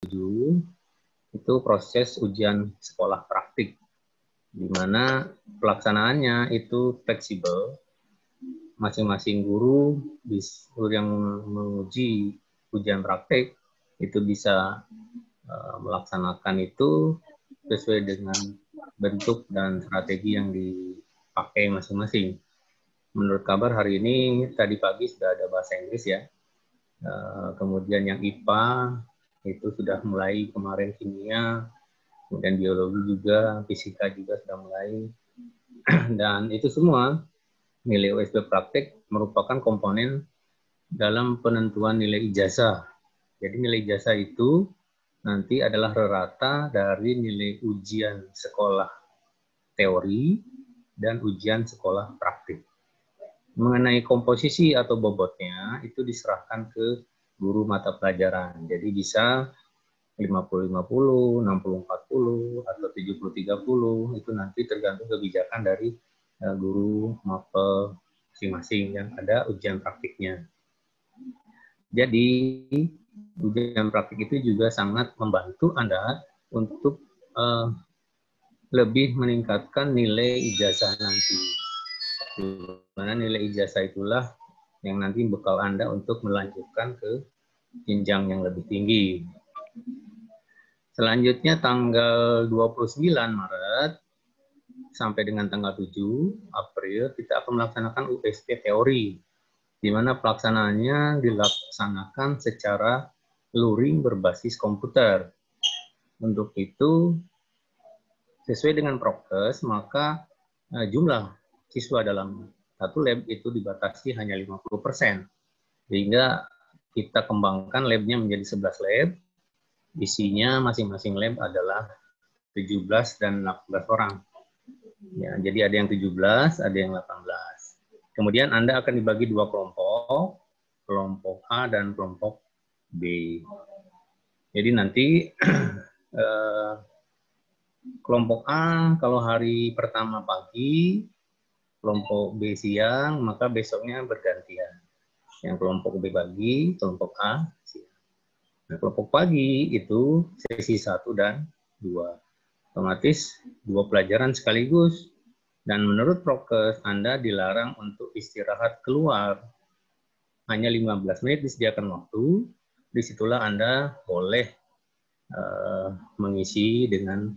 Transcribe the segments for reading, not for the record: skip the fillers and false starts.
itu proses ujian sekolah praktik, di mana pelaksanaannya itu fleksibel. Masing-masing guru yang menguji ujian praktik itu bisa melaksanakan itu sesuai dengan bentuk dan strategi yang dipakai masing-masing. Menurut kabar hari ini tadi pagi sudah ada bahasa Inggris ya. Kemudian yang IPA itu sudah mulai kemarin, kimia, kemudian biologi juga, fisika juga sudah mulai. Dan itu semua nilai USP praktik merupakan komponen dalam penentuan nilai ijazah. Jadi nilai ijazah itu nanti adalah rata dari nilai ujian sekolah teori dan ujian sekolah praktik. Mengenai komposisi atau bobotnya itu diserahkan ke guru mata pelajaran. Jadi bisa 50-50, 60-40, atau 70-30, itu nanti tergantung kebijakan dari guru mapel masing-masing yang ada ujian praktiknya. Jadi ujian praktik itu juga sangat membantu Anda untuk lebih meningkatkan nilai ijazah nanti. Dimana nilai ijazah itulah yang nanti bekal Anda untuk melanjutkan ke jenjang yang lebih tinggi. Selanjutnya tanggal 29 Maret sampai dengan tanggal 7 April kita akan melaksanakan USP teori, di mana pelaksanaannya dilaksanakan secara luring berbasis komputer. Untuk itu, sesuai dengan prokes, maka jumlah siswa dalam satu lab itu dibatasi hanya 50%. Sehingga kita kembangkan labnya menjadi 11 lab, isinya masing-masing lab adalah 17 dan 18 orang. Ya, jadi ada yang 17, ada yang 18. Kemudian Anda akan dibagi dua kelompok, kelompok A dan kelompok B. Jadi nanti kelompok A kalau hari pertama pagi, kelompok B siang, maka besoknya bergantian. Yang kelompok B pagi, kelompok A siang. Nah, kelompok pagi itu sesi 1 dan 2. Otomatis 2 pelajaran sekaligus. Dan menurut prokes, Anda dilarang untuk istirahat keluar. Hanya 15 menit disediakan waktu. Disitulah Anda boleh mengisi dengan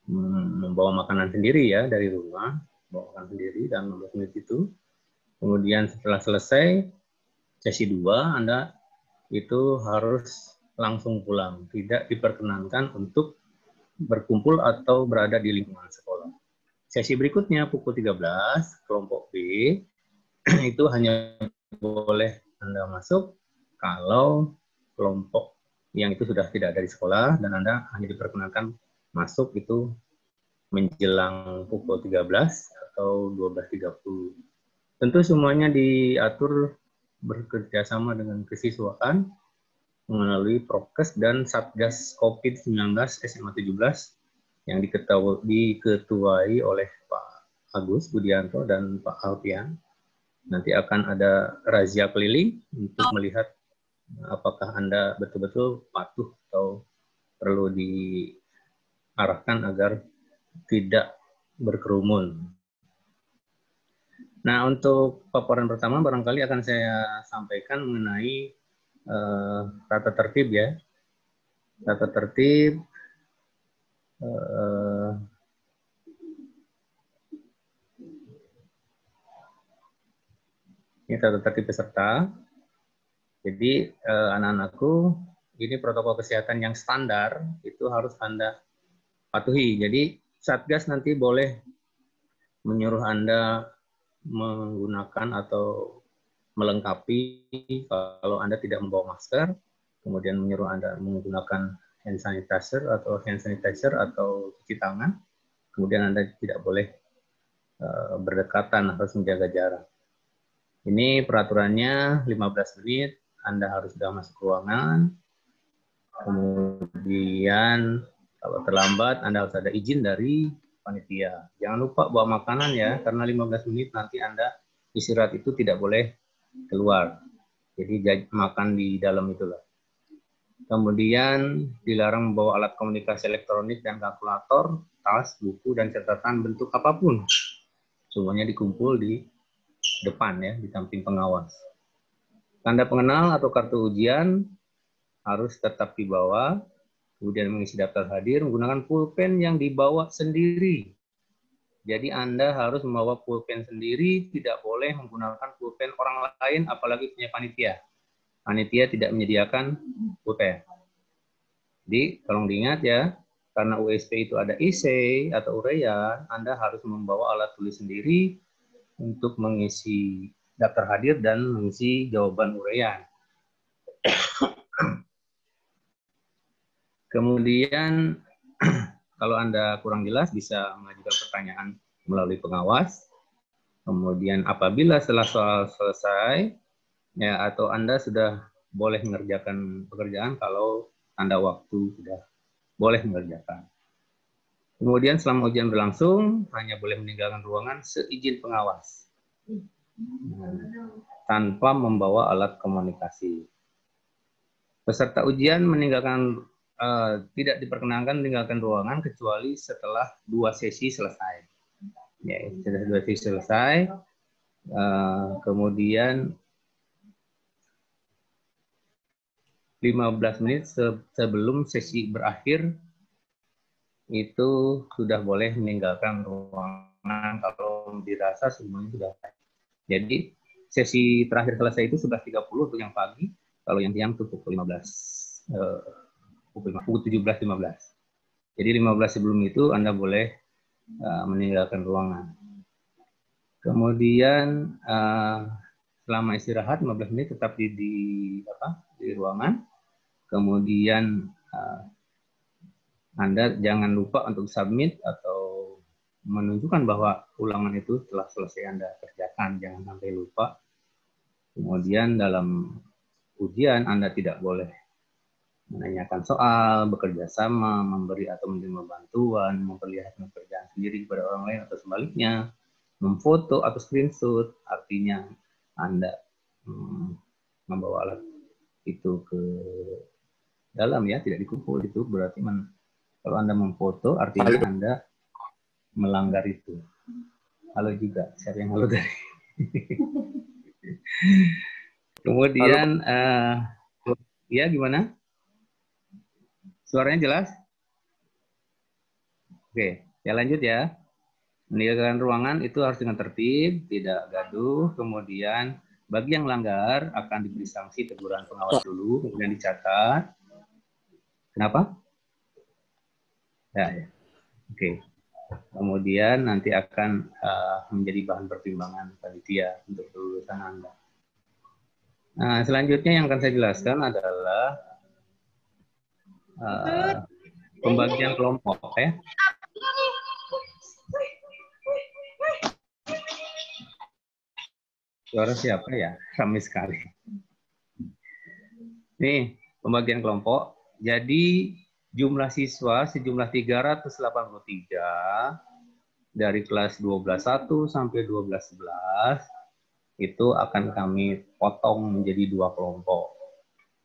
membawa makanan sendiri ya dari rumah. Bawa makanan sendiri dan 15 menit itu. Kemudian setelah selesai sesi 2, Anda itu harus langsung pulang, tidak diperkenankan untuk berkumpul atau berada di lingkungan sekolah. Sesi berikutnya pukul 13, kelompok B, itu hanya boleh Anda masuk kalau kelompok yang itu sudah tidak ada di sekolah dan Anda hanya diperkenankan masuk itu menjelang pukul 13 atau 12.30. Tentu semuanya diatur bekerjasama dengan kesiswaan melalui prokes dan Satgas COVID-19 SMA 17 yang diketuai oleh Pak Agus Budianto dan Pak Alfian. Nanti akan ada razia keliling untuk melihat apakah Anda betul-betul patuh atau perlu diarahkan agar tidak berkerumun. Nah, untuk paparan pertama barangkali akan saya sampaikan mengenai tata tertib ya. Tata tertib ini tata tertib peserta. Jadi anak-anakku, ini protokol kesehatan yang standar itu harus Anda patuhi. Jadi Satgas nanti boleh menyuruh Anda menggunakan atau melengkapi kalau Anda tidak membawa masker, kemudian menyuruh Anda menggunakan hand sanitizer atau cuci tangan, kemudian Anda tidak boleh berdekatan, harus menjaga jarak. Ini peraturannya 15 menit, Anda harus sudah masuk ruangan, kemudian kalau terlambat Anda harus ada izin dari panitia. Jangan lupa bawa makanan ya, karena 15 menit nanti Anda istirahat itu tidak boleh keluar. Jadi makan di dalam itulah. Kemudian dilarang membawa alat komunikasi elektronik dan kalkulator, tas, buku, dan catatan bentuk apapun. Semuanya dikumpul di depan ya, di samping pengawas. Tanda pengenal atau kartu ujian harus tetap dibawa. Kemudian mengisi daftar hadir menggunakan pulpen yang dibawa sendiri. Jadi Anda harus membawa pulpen sendiri, tidak boleh menggunakan pulpen orang lain, apalagi punya panitia. Panitia tidak menyediakan pulpen. Jadi tolong diingat ya, karena USP itu ada essay atau uraian, Anda harus membawa alat tulis sendiri untuk mengisi daftar hadir dan mengisi jawaban uraian. Kemudian kalau Anda kurang jelas bisa mengajukan pertanyaan melalui pengawas. Kemudian apabila setelah soal selesai, ya atau Anda sudah boleh mengerjakan pekerjaan kalau tanda waktu sudah boleh mengerjakan. Kemudian selama ujian berlangsung, hanya boleh meninggalkan ruangan seizin pengawas. Tanpa membawa alat komunikasi. Peserta ujian tidak diperkenankan meninggalkan ruangan kecuali setelah 2 sesi selesai. Ya, setelah 2 sesi selesai, kemudian 15 menit sebelum sesi berakhir itu sudah boleh meninggalkan ruangan kalau dirasa semuanya sudah. Jadi sesi terakhir selesai itu 11.30 untuk yang pagi, kalau yang siang itu pukul 17.15. Jadi 15 sebelum itu Anda boleh meninggalkan ruangan. Kemudian selama istirahat 15 menit tetap di ruangan. Kemudian Anda jangan lupa untuk submit atau menunjukkan bahwa ulangan itu telah selesai Anda kerjakan, jangan sampai lupa. Kemudian dalam ujian Anda tidak boleh menanyakan soal, bekerja sama, memberi atau menerima bantuan, memperlihatkan pekerjaan sendiri kepada orang lain atau sebaliknya, memfoto atau screenshot, artinya Anda membawa alat itu ke dalam ya, tidak dikumpul, itu berarti kalau Anda memfoto artinya Anda melanggar itu. Halo juga, siapa yang halo tadi? Kemudian ya gimana? Suaranya jelas? Oke, ya lanjut ya. Meninggalkan ruangan itu harus dengan tertib, tidak gaduh. Kemudian bagi yang melanggar akan diberi sanksi teguran pengawas dulu, kemudian dicatat. Kenapa? Ya. Oke. Kemudian nanti akan menjadi bahan pertimbangan panitia untuk kelulusan Anda. Nah, selanjutnya yang akan saya jelaskan adalah pembagian kelompok ya. Suara siapa ya? Ramai sekali. Nih, pembagian kelompok. Jadi jumlah siswa sejumlah 383 dari kelas 12.1 sampai 12.11 itu akan kami potong menjadi 2 kelompok.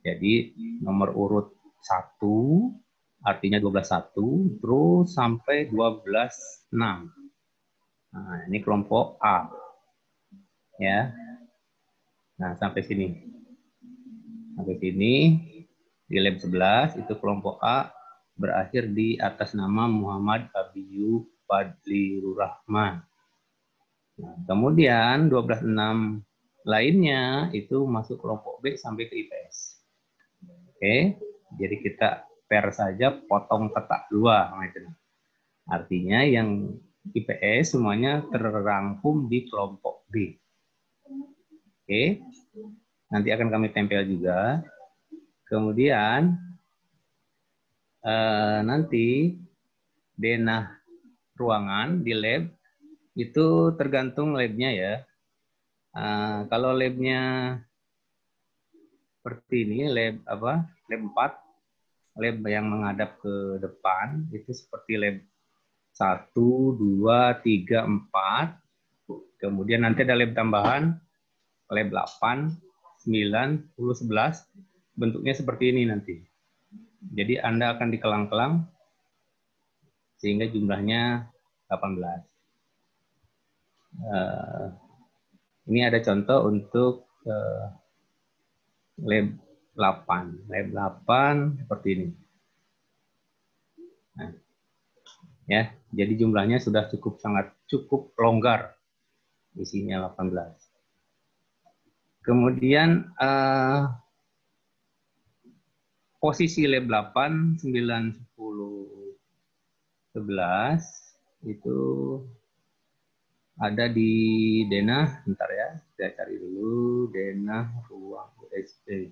Jadi nomor urut 1 artinya 12.1 terus sampai 12.6. Nah, ini kelompok A. Ya. Nah, sampai sini. Sampai sini di lab 11 itu kelompok A berakhir di atas nama Muhammad Abiyu Fadlirur Rahman. Nah, kemudian 12.6 lainnya itu masuk kelompok B sampai ke IPS. Oke, jadi kita pair saja, potong petak 2. Artinya yang IPS semuanya terrangkum di kelompok B. Oke, nanti akan kami tempel juga. Kemudian nanti denah ruangan di lab itu tergantung labnya ya. Kalau labnya seperti ini, lab 4, lab yang menghadap ke depan itu seperti lab 1, 2, 3, 4. Kemudian nanti ada lab tambahan lab 8, 9, 10, 11, bentuknya seperti ini nanti. Jadi Anda akan dikelang-kelang sehingga jumlahnya 18. Ini ada contoh untuk lab 8. Lab 8 seperti ini. Nah, ya, jadi jumlahnya sudah cukup longgar, isinya 18. Kemudian posisi lab 8, 9, 10, 11 itu ada di denah, bentar ya, saya cari dulu denah ruang USP.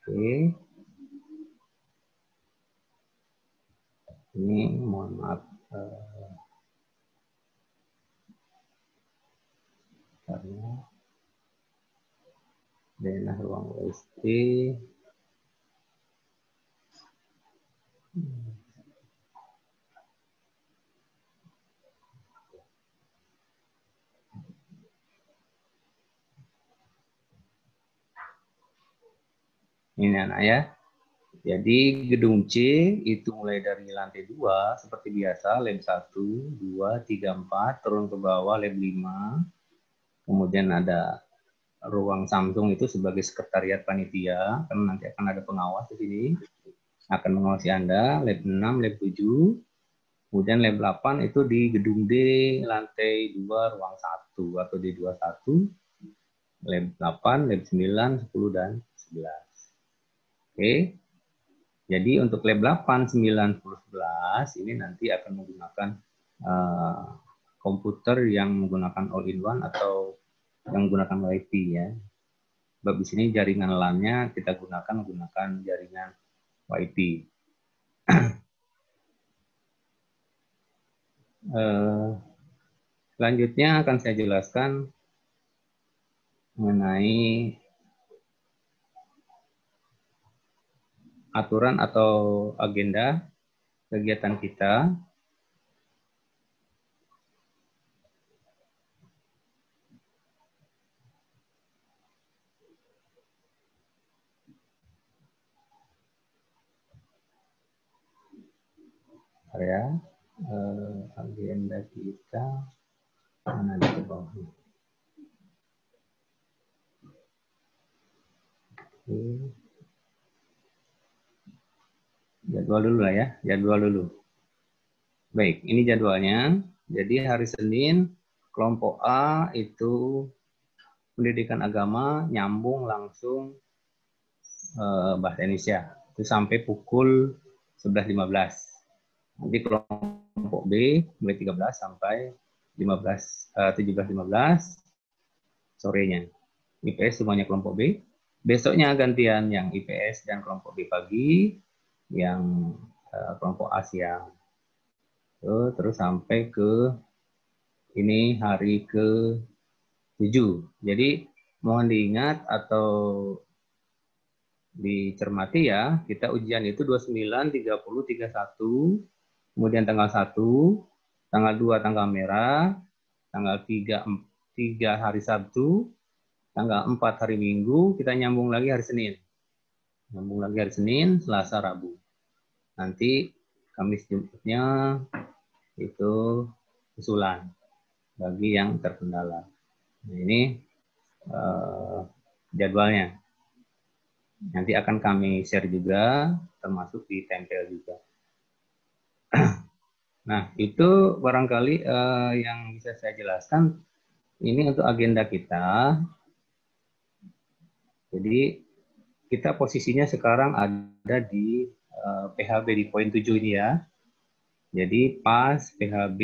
Oke. Ini mohon maaf. Karena denah ruang USP. Ini anak ya. Jadi gedung C itu mulai dari lantai 2 seperti biasa, lab 1, 2, 3, 4, turun ke bawah lab 5. Kemudian ada ruang Samsung itu sebagai sekretariat panitia, karena nanti akan ada pengawas di sini, akan mengawasi Anda, lab 6, lab 7. Kemudian lab 8 itu di gedung D, lantai 2, ruang 1 atau D21. Lab 8, lab 9, 10, dan 11. Oke. Jadi untuk lab 8, 9, 10, 11 ini nanti akan menggunakan komputer yang menggunakan all-in-one atau yang menggunakan WiFi ya. Sebab di sini jaringan LAN-nya kita menggunakan jaringan WiFi. Selanjutnya akan saya jelaskan mengenai aturan atau agenda kegiatan kita. Ya, agenda kita mana di bawah. Jadwal dulu lah ya, jadwal dulu. Baik, ini jadwalnya. Jadi hari Senin, kelompok A itu pendidikan agama nyambung langsung bahasa Indonesia. Itu sampai pukul 11.15. Nanti kelompok B mulai 13 sampai 17.15 sorenya. IPS semuanya kelompok B. Besoknya gantian yang IPS dan kelompok B pagi, yang kelompok A siang. Terus sampai ke ini hari ke-7. Jadi mohon diingat atau dicermati ya, kita ujian itu 29, 30, 31, kemudian tanggal 1, tanggal 2 tanggal merah, tanggal 3 hari Sabtu, tanggal 4 hari Minggu, kita nyambung lagi hari Senin. Nyambung lagi hari Senin, Selasa, Rabu. Nanti Kamis Jumatnya itu usulan bagi yang terkendala. Nah, ini jadwalnya. Nanti akan kami share juga, termasuk di tempel juga. Nah, itu barangkali yang bisa saya jelaskan. Ini untuk agenda kita. Jadi, kita posisinya sekarang ada di PHB di poin 7 ini ya. Jadi pas PHB,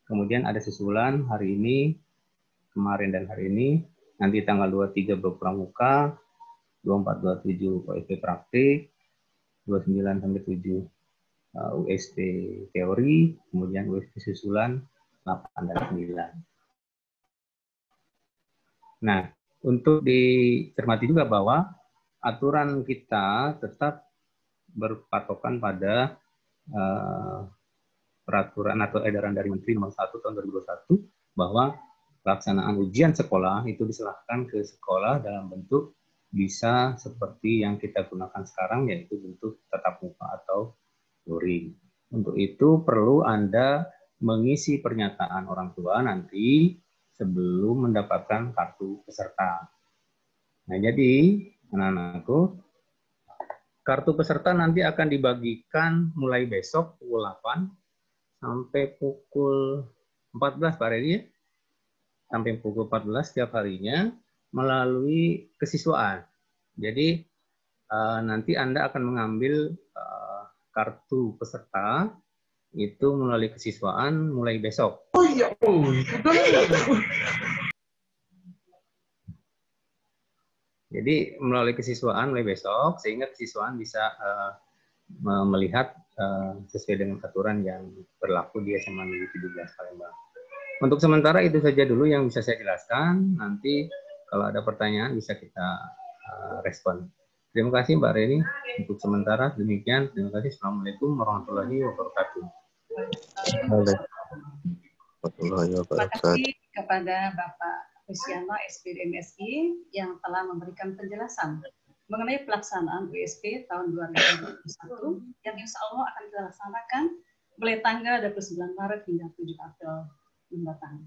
kemudian ada susulan hari ini, kemarin dan hari ini, nanti tanggal 23 berpramuka, 24, 27 OSP praktik, 29 sampai 7 USP teori, kemudian USP susulan 8 dan 9. Nah, untuk dicermati juga bahwa aturan kita tetap berpatokan pada peraturan atau edaran dari Menteri Nomor 1 Tahun 2021 bahwa pelaksanaan ujian sekolah itu diserahkan ke sekolah dalam bentuk bisa seperti yang kita gunakan sekarang, yaitu bentuk tatap muka atau luring. Untuk itu perlu Anda mengisi pernyataan orang tua nanti sebelum mendapatkan kartu peserta. Nah, jadi anak-anakku, kartu peserta nanti akan dibagikan mulai besok pukul 8 sampai pukul 14, Pak Redi, ya? Sampai pukul 14 setiap harinya melalui kesiswaan. Jadi nanti Anda akan mengambil kartu peserta itu melalui kesiswaan mulai besok. Oh iya, Jadi melalui kesiswaan mulai besok, sehingga kesiswaan bisa melihat sesuai dengan aturan yang berlaku di SMA Negeri 17 Palembang. Untuk sementara itu saja dulu yang bisa saya jelaskan. Nanti kalau ada pertanyaan bisa kita respon. Terima kasih Mbak Reni. Untuk sementara demikian. Terima kasih. Assalamualaikum warahmatullahi wabarakatuh. Terima kasih kepada Bapak Luciano SPD MSI yang telah memberikan penjelasan mengenai pelaksanaan USP tahun 2021 yang insya Allah akan kita laksanakan mulai tanggal 29 Maret hingga 7 April mendatang.